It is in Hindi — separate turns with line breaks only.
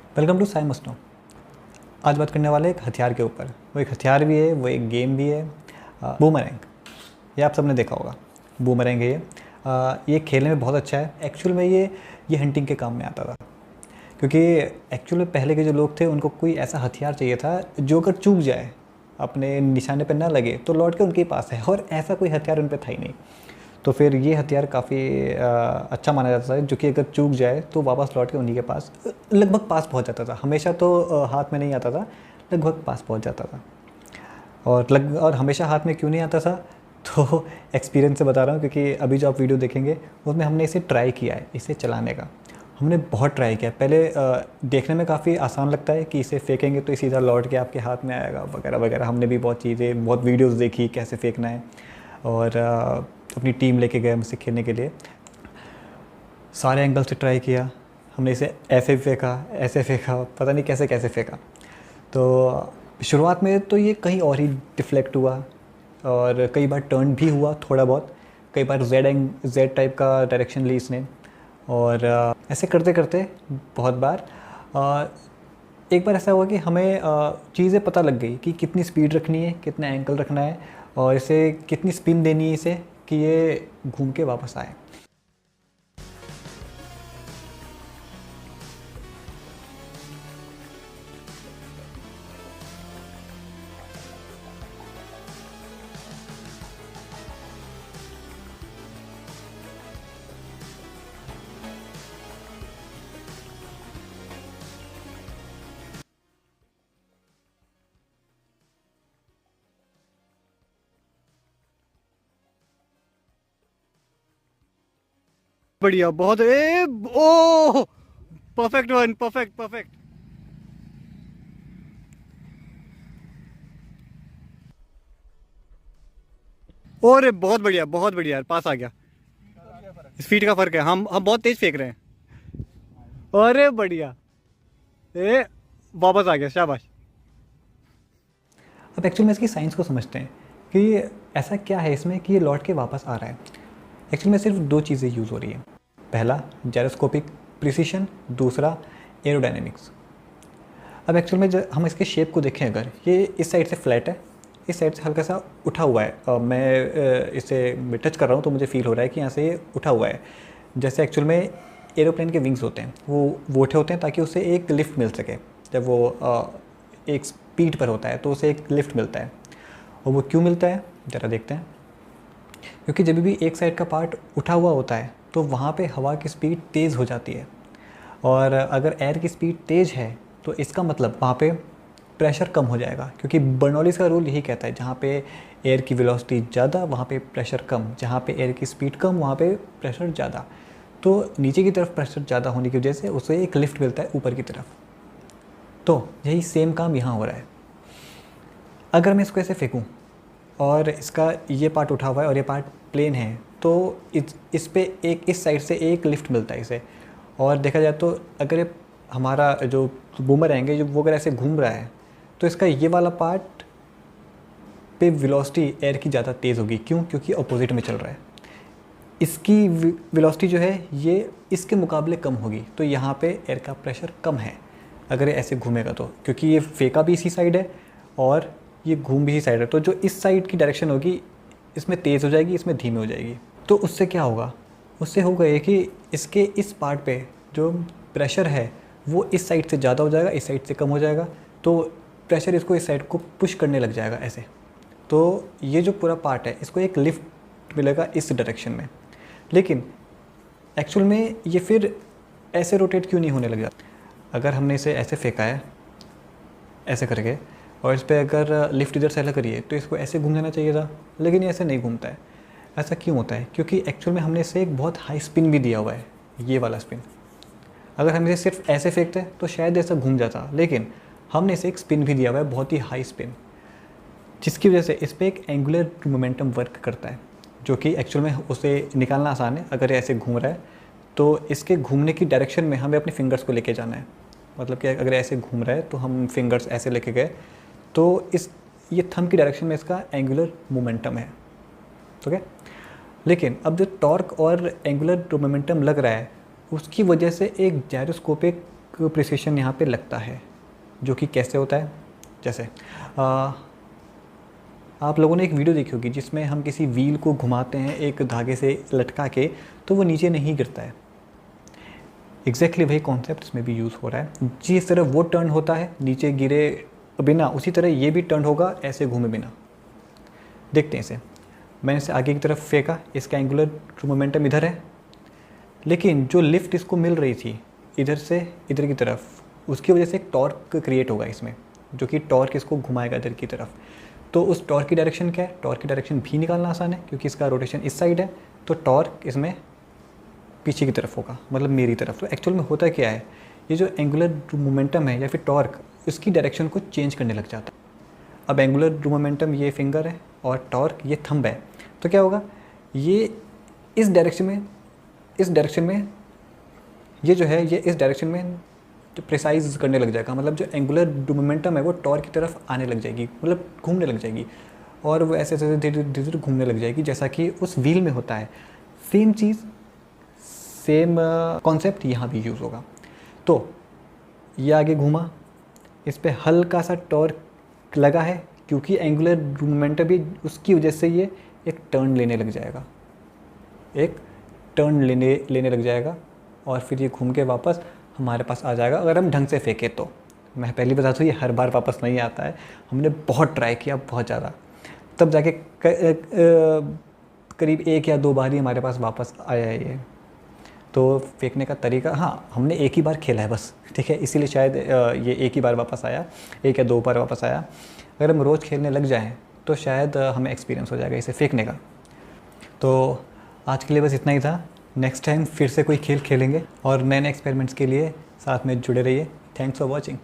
Welcome to Sai मस्नो। आज बात करने वाले एक हथियार के ऊपर। वो एक हथियार भी है, वो एक गेम भी है। बूमरैंग, ये आप सबने देखा होगा। बूमरैंग है ये खेलने में बहुत अच्छा है। एक्चुअल में ये हंटिंग के काम में आता था, क्योंकि एक्चुअल में पहले के जो लोग थे उनको कोई ऐसा हथियार चाहिए था जो अगर चूक जाए, अपने निशाने पर ना लगे, तो लौट के उनके पास है, और ऐसा कोई हथियार उन पर था ही नहीं। तो फिर ये हथियार काफ़ी अच्छा माना जाता था, जो कि अगर चूक जाए तो वापस लौट के उन्हीं के पास लगभग पास पहुंच जाता था। हमेशा तो हाथ में नहीं आता था, लगभग पास पहुंच जाता था। और हमेशा हाथ में क्यों नहीं आता था, तो एक्सपीरियंस से बता रहा हूँ, क्योंकि अभी जो आप वीडियो देखेंगे उसमें हमने इसे ट्राई किया है, इसे चलाने का हमने बहुत ट्राई किया। पहले देखने में काफ़ी आसान लगता है कि इसे फेंकेंगे तो सीधा लौट के आपके हाथ में आएगा वगैरह वगैरह। हमने भी बहुत चीज़ें, बहुत वीडियोस देखी कैसे फेंकना है, और अपनी टीम लेके गए मुझसे खेलने के लिए। सारे एंगल से ट्राई किया हमने, इसे ऐसे फेंका, ऐसे फेंका, पता नहीं कैसे कैसे फेंका। तो शुरुआत में तो ये कहीं और ही डिफ्लेक्ट हुआ, और कई बार टर्न भी हुआ थोड़ा बहुत। कई बार जेड टाइप का डायरेक्शन ली इसने, और ऐसे करते करते बहुत बार एक बार ऐसा हुआ कि हमें चीज़ें पता लग गई कि कितनी स्पीड रखनी है, कितना एंगल रखना है, और इसे कितनी स्पिन देनी है इसे, कि ये घूम के वापस आए।
बढ़िया, बहुत ओ परफेक्ट वन, परफेक्ट परफेक्ट। और बहुत बढ़िया, बहुत बढ़िया यार, पास आ गया। स्पीड का फर्क है, हम बहुत तेज फेंक रहे हैं। अरे बढ़िया, ए वापस आ गया, शाबाश।
अब एक्चुअल में इसकी साइंस को समझते हैं कि ऐसा क्या है इसमें कि ये लौट के वापस आ रहा है। एक्चुअल में सिर्फ दो चीज़ें यूज़ हो रही हैं। पहला जायरोस्कोपिक प्रिसिशन, दूसरा एरोडायनेमिक्स। अब एक्चुअल में जब हम इसके शेप को देखें, अगर ये इस साइड से फ्लैट है, इस साइड से हल्का सा उठा हुआ है, मैं इसे टच कर रहा हूँ तो मुझे फील हो रहा है कि यहाँ से ये उठा हुआ है। जैसे एक्चुअल में एरोप्लेन के विंग्स होते हैं, वो उठे होते हैं ताकि उसे एक लिफ्ट मिल सके। जब वो एक स्पीड पर होता है तो उसे एक लिफ्ट मिलता है। और वो क्यों मिलता है, ज़रा देखते हैं। क्योंकि जब भी एक साइड का पार्ट उठा हुआ होता है तो वहाँ पे हवा की स्पीड तेज़ हो जाती है, और अगर एयर की स्पीड तेज़ है तो इसका मतलब वहाँ पे प्रेशर कम हो जाएगा। क्योंकि बर्नौलीज़ का रूल यही कहता है, जहाँ पे एयर की वेलोसिटी ज़्यादा वहाँ पे प्रेशर कम, जहाँ पे एयर की स्पीड कम वहाँ पे प्रेशर ज़्यादा। तो नीचे की तरफ प्रेशर ज़्यादा होने की वजह से उसे एक लिफ्ट मिलता है ऊपर की तरफ। तो यही सेम काम यहाँ हो रहा है। अगर मैं इसको ऐसे फेंकूँ और इसका ये पार्ट उठा हुआ है और ये पार्ट प्लेन है, तो इस पे एक इस साइड से एक लिफ्ट मिलता है इसे। और देखा जाए तो अगर ये हमारा जो बूमरैंग है, जो वो अगर ऐसे घूम रहा है, तो इसका ये वाला पार्ट पे वेलोसिटी एयर की ज़्यादा तेज़ होगी। क्यों? क्योंकि अपोजिट में चल रहा है। इसकी वेलोसिटी जो है ये इसके मुकाबले कम होगी, तो यहाँ पे एयर का प्रेशर कम है अगर ये ऐसे घूमेगा तो, क्योंकि ये फेंका भी इसी साइड है और ये घूम भी इसी साइड है। तो जो इस साइड की डायरेक्शन होगी इसमें तेज़ हो जाएगी, इसमें धीमी हो जाएगी। तो उससे क्या होगा? उससे होगा ये कि इसके इस पार्ट पे जो प्रेशर है वो इस साइड से ज़्यादा हो जाएगा, इस साइड से कम हो जाएगा। तो प्रेशर इसको इस साइड को पुश करने लग जाएगा ऐसे। तो ये जो पूरा पार्ट है इसको एक लिफ्ट मिलेगा इस डायरेक्शन में। लेकिन एक्चुअल में ये फिर ऐसे रोटेट क्यों नहीं होने लग जाता? अगर हमने इसे ऐसे फेंका है, ऐसे करके, और इस पर अगर लिफ्ट इधर से अलग करिए तो इसको ऐसे घूम जाना चाहिए था, लेकिन ये ऐसे नहीं घूमता है। ऐसा क्यों होता है? क्योंकि एक्चुअल में हमने इसे एक बहुत हाई स्पिन भी दिया हुआ है, ये वाला स्पिन। अगर हम इसे सिर्फ ऐसे फेंकते तो शायद ऐसा घूम जाता, लेकिन हमने इसे एक स्पिन भी दिया हुआ है, बहुत ही हाई स्पिन, जिसकी वजह से इस पर एक एंगुलर मोमेंटम वर्क करता है, जो कि एक्चुअल में उसे निकालना आसान है। अगर ये ऐसे घूम रहा है तो इसके घूमने की डायरेक्शन में हमें अपने फिंगर्स को लेके जाना है। मतलब कि अगर ऐसे घूम रहा है तो हम फिंगर्स ऐसे लेके गए तो ये थंब की डायरेक्शन में इसका एंगुलर मोमेंटम है। ठीक है। लेकिन अब जो टॉर्क और एंगुलर मोमेंटम लग रहा है उसकी वजह से एक जायरोस्कोपिक प्रिसिशन यहाँ पे लगता है, जो कि कैसे होता है। जैसे आप लोगों ने एक वीडियो देखी होगी जिसमें हम किसी व्हील को घुमाते हैं एक धागे से लटका के, तो वो नीचे नहीं गिरता है। एग्जैक्टली वही कॉन्सेप्ट इसमें भी यूज़ हो रहा है। जिस तरह वो टर्न होता है नीचे गिरे बिना, उसी तरह ये भी टर्न होगा ऐसे घूमे बिना। देखते हैं इसे। मैंने इसे आगे की तरफ फेंका, इसका एंगुलर मोमेंटम इधर है, लेकिन जो लिफ्ट इसको मिल रही थी इधर से इधर की तरफ, उसकी वजह से एक टॉर्क क्रिएट होगा इसमें, जो कि टॉर्क इसको घुमाएगा इधर की तरफ। तो उस टॉर्क की डायरेक्शन क्या है? टॉर्क की डायरेक्शन भी निकालना आसान है क्योंकि इसका रोटेशन इस साइड है, तो टॉर्क इसमें पीछे की तरफ होगा, मतलब मेरी तरफ। तो एक्चुअल में होता क्या है, ये जो एंगुलर मोमेंटम है या फिर टॉर्क, इसकी डायरेक्शन को चेंज करने लग जाता है। अब एंगुलर मोमेंटम ये फिंगर है और टॉर्क ये थंब है, तो क्या होगा, ये इस डायरेक्शन में ये जो है, ये इस डायरेक्शन में जो प्रिसाइज करने लग जाएगा। मतलब जो एंगुलर मोमेंटम है वो टॉर्क की तरफ आने लग जाएगी, मतलब घूमने लग जाएगी, और वो ऐसे ऐसे धीरे धीरे घूमने लग जाएगी जैसा कि उस व्हील में होता है। सेम चीज़, सेम कॉन्सेप्ट यहाँ भी यूज़ होगा। तो ये आगे घूमा, इस पर हल्का सा टॉर्क लगा है क्योंकि एंगुलर मोमेंटम भी उसकी वजह से ये एक टर्न लेने लग जाएगा, और फिर ये घूम के वापस हमारे पास आ जाएगा अगर हम ढंग से फेंके तो। मैं पहली बता दूँ, ये हर बार वापस नहीं आता है। हमने बहुत ट्राई किया, बहुत ज़्यादा, तब जाके करीब 1 या 2 बार ही हमारे पास वापस आया है ये। तो फेंकने का तरीका, हाँ, हमने एक ही बार खेला है बस, ठीक है, इसीलिए शायद ये एक ही बार वापस आया, 1 या 2 बार वापस आया। अगर हम रोज़ खेलने लग जाएं तो शायद हमें एक्सपीरियंस हो जाएगा इसे फेंकने का। तो आज के लिए बस इतना ही था। नेक्स्ट टाइम फिर से कोई खेल खेलेंगे और नए नए एक्सपेरिमेंट्स के लिए साथ में जुड़े रहिए। Thanks for watching.